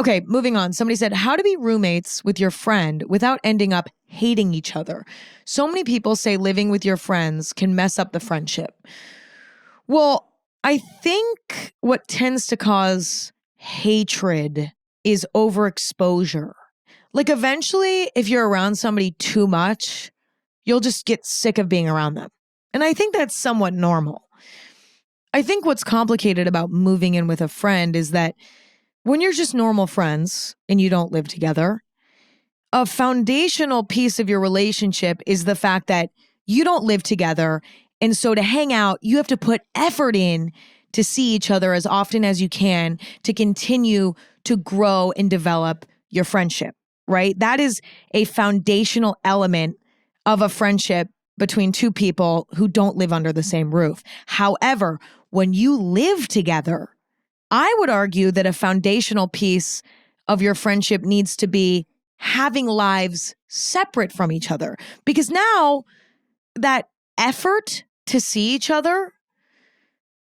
Okay, moving on. Somebody said, how to be roommates with your friend without ending up hating each other. So many people say living with your friends can mess up the friendship. Well, I think what tends to cause hatred is overexposure. Like eventually, if you're around somebody too much, you'll just get sick of being around them. And I think that's somewhat normal. I think what's complicated about moving in with a friend is that when you're just normal friends and you don't live together, a foundational piece of your relationship is the fact that you don't live together. And so to hang out, you have to put effort in to see each other as often as you can to continue to grow and develop your friendship, right? That is a foundational element of a friendship between two people who don't live under the same roof. However, when you live together, I would argue that a foundational piece of your friendship needs to be having lives separate from each other. Because now that effort to see each other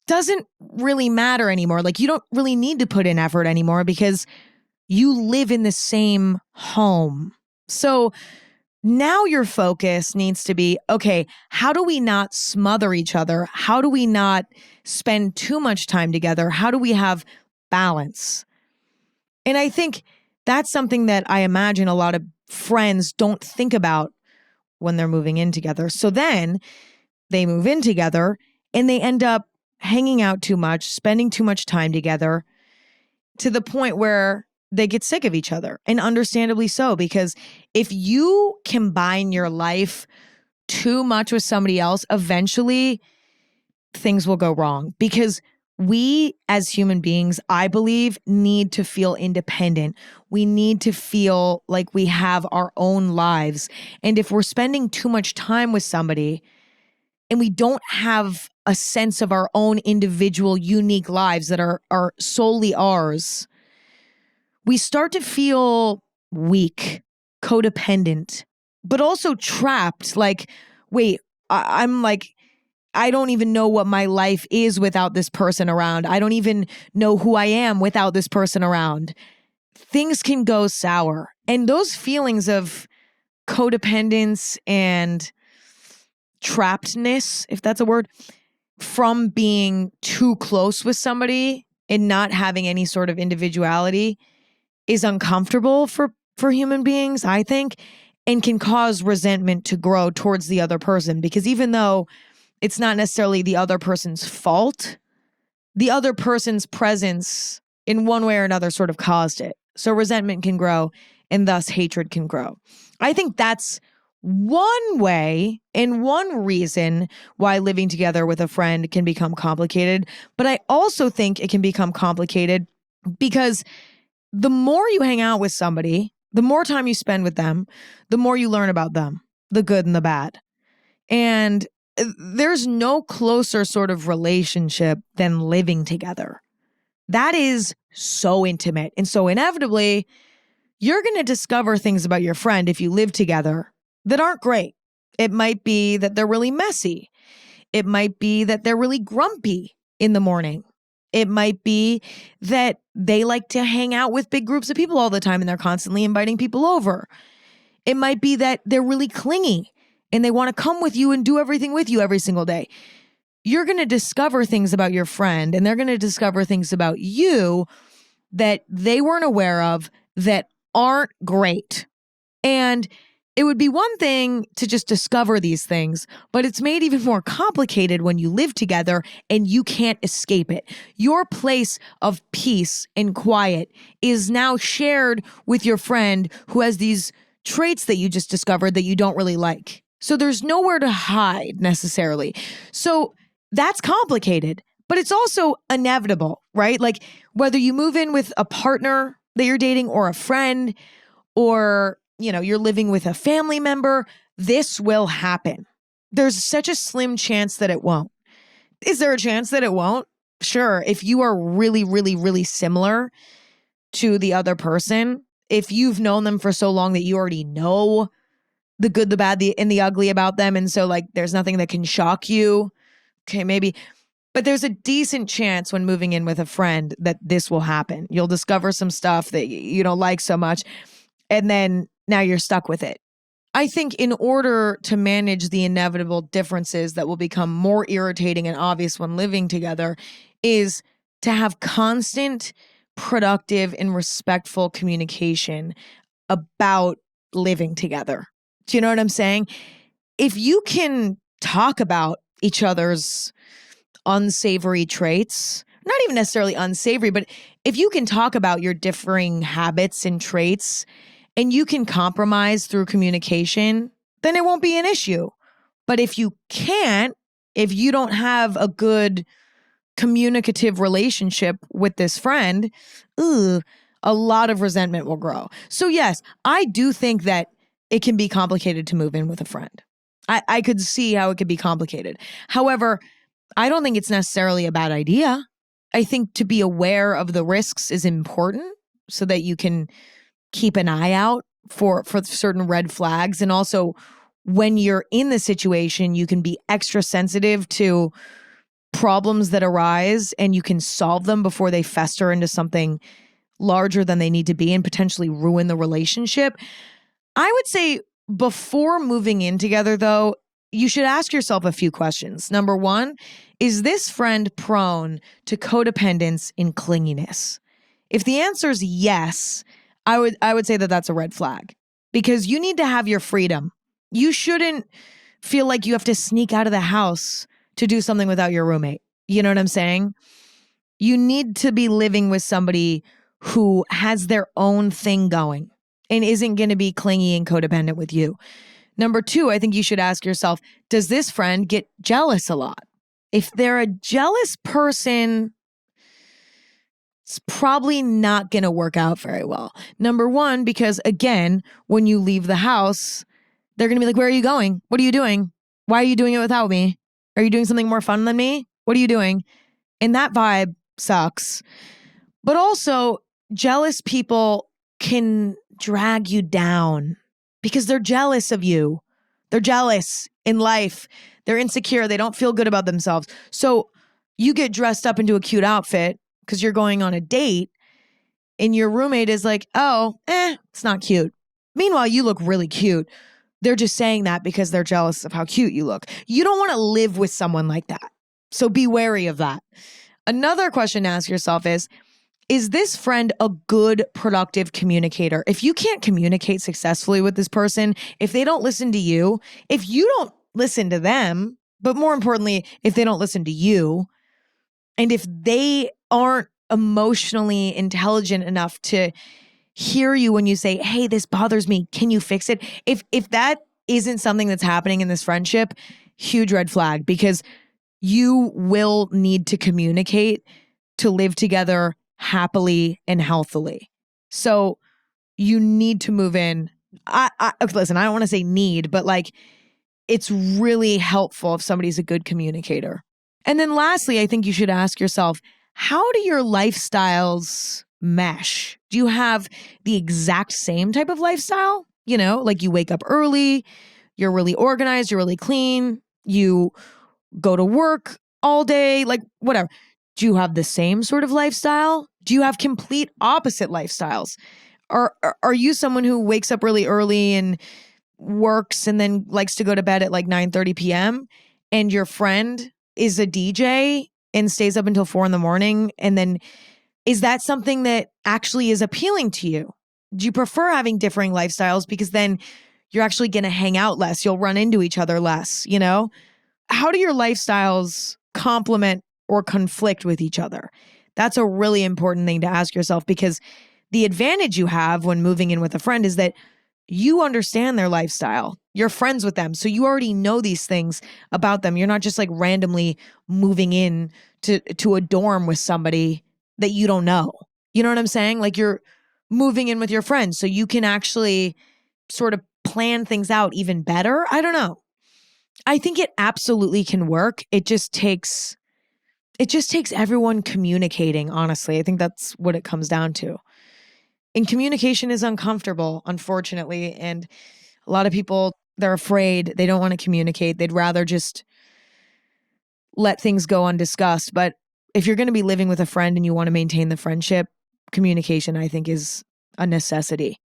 doesn't really matter anymore. Like you don't really need to put in effort anymore because you live in the same home. So now your focus needs to be, okay, how do we not smother each other? How do we not spend too much time together? How do we have balance? And I think that's something that I imagine a lot of friends don't think about when they're moving in together. So then they move in together and they end up hanging out too much, spending too much time together to the point where they get sick of each other, and understandably so, because if you combine your life too much with somebody else, eventually things will go wrong because we as human beings, I believe, need to feel independent. We need to feel like we have our own lives. And if we're spending too much time with somebody and we don't have a sense of our own individual, unique lives that are solely ours, we start to feel weak, codependent, but also trapped. Like, wait, I'm like, I don't even know what my life is without this person around. I don't even know who I am without this person around. Things can go sour. And those feelings of codependence and trappedness, if that's a word, from being too close with somebody and not having any sort of individuality is uncomfortable for human beings, I think, and can cause resentment to grow towards the other person. Because even though it's not necessarily the other person's fault, the other person's presence in one way or another sort of caused it. So resentment can grow and thus hatred can grow. I think that's one way and one reason why living together with a friend can become complicated. But I also think it can become complicated because the more you hang out with somebody, the more time you spend with them, the more you learn about them, the good and the bad. And there's no closer sort of relationship than living together. That is so intimate. And so inevitably, you're going to discover things about your friend if you live together that aren't great. It might be that they're really messy. It might be that they're really grumpy in the morning. It might be that they like to hang out with big groups of people all the time and they're constantly inviting people over. It might be that they're really clingy and they want to come with you and do everything with you every single day. You're going to discover things about your friend and they're going to discover things about you that they weren't aware of that aren't great. And it would be one thing to just discover these things, but it's made even more complicated when you live together and you can't escape it. Your place of peace and quiet is now shared with your friend who has these traits that you just discovered that you don't really like. So there's nowhere to hide necessarily. So that's complicated, but it's also inevitable, right? Like whether you move in with a partner that you're dating or a friend or you're living with a family member, this will happen. There's such a slim chance that it won't. Is there a chance that it won't? Sure. If you are really, really, really similar to the other person, if you've known them for so long that you already know the good, the bad, and the ugly about them, and so like there's nothing that can shock you, okay, maybe. But there's a decent chance when moving in with a friend that this will happen. You'll discover some stuff that you don't like so much, and then now you're stuck with it. I think in order to manage the inevitable differences that will become more irritating and obvious when living together is to have constant, productive, and respectful communication about living together. Do you know what I'm saying? If you can talk about each other's unsavory traits, not even necessarily unsavory, but if you can talk about your differing habits and traits and you can compromise through communication, then it won't be an issue. But if you can't, if you don't have a good communicative relationship with this friend, a lot of resentment will grow. So yes, I do think that it can be complicated to move in with a friend. I could see how it could be complicated. However, I don't think it's necessarily a bad idea. I think to be aware of the risks is important so that you can keep an eye out for certain red flags. And also, when you're in the situation, you can be extra sensitive to problems that arise and you can solve them before they fester into something larger than they need to be and potentially ruin the relationship. I would say before moving in together, though, you should ask yourself a few questions. Number one, is this friend prone to codependence and clinginess? If the answer is yes, I would say that that's a red flag because you need to have your freedom. You shouldn't feel like you have to sneak out of the house to do something without your roommate. You know what I'm saying? You need to be living with somebody who has their own thing going and isn't going to be clingy and codependent with you. Number two, I think you should ask yourself, does this friend get jealous a lot? If they're a jealous person, it's probably not going to work out very well. Number one, because again, when you leave the house, they're going to be like, where are you going? What are you doing? Why are you doing it without me? Are you doing something more fun than me? What are you doing? And that vibe sucks. But also, jealous people can drag you down because they're jealous of you. They're jealous in life. They're insecure. They don't feel good about themselves. So you get dressed up into a cute outfit because you're going on a date and your roommate is like, oh, it's not cute. Meanwhile, you look really cute. They're just saying that because they're jealous of how cute you look. You don't want to live with someone like that. So be wary of that. Another question to ask yourself is this friend a good, productive communicator? If you can't communicate successfully with this person, if they don't listen to you, if you don't listen to them, but more importantly, if they don't listen to you, and if they aren't emotionally intelligent enough to hear you when you say, hey, this bothers me, can you fix it? If that isn't something that's happening in this friendship, huge red flag, because you will need to communicate to live together happily and healthily. So you need to move in. Listen, I don't want to say need, but like it's really helpful if somebody's a good communicator. And then lastly, I think you should ask yourself, how do your lifestyles mesh? Do you have the exact same type of lifestyle? You know, like you wake up early, you're really organized, you're really clean, you go to work all day, like whatever. Do you have the same sort of lifestyle? Do you have complete opposite lifestyles? Are you someone who wakes up really early and works and then likes to go to bed at like 9:30 p.m. and your friend is a DJ and stays up until 4 a.m? And then is that something that actually is appealing to you? Do you prefer having differing lifestyles because then you're actually going to hang out less? You'll run into each other less, you know? How do your lifestyles complement or conflict with each other? That's a really important thing to ask yourself because the advantage you have when moving in with a friend is that you understand their lifestyle. You're friends with them. So you already know these things about them. You're not just like randomly moving in to a dorm with somebody that you don't know. You know what I'm saying? Like you're moving in with your friends so you can actually sort of plan things out even better. I don't know. I think it absolutely can work. It just takes everyone communicating, honestly. I think that's what it comes down to. And communication is uncomfortable, unfortunately. And a lot of people, they're afraid. They don't want to communicate. They'd rather just let things go undiscussed. But if you're going to be living with a friend and you want to maintain the friendship, communication, I think, is a necessity.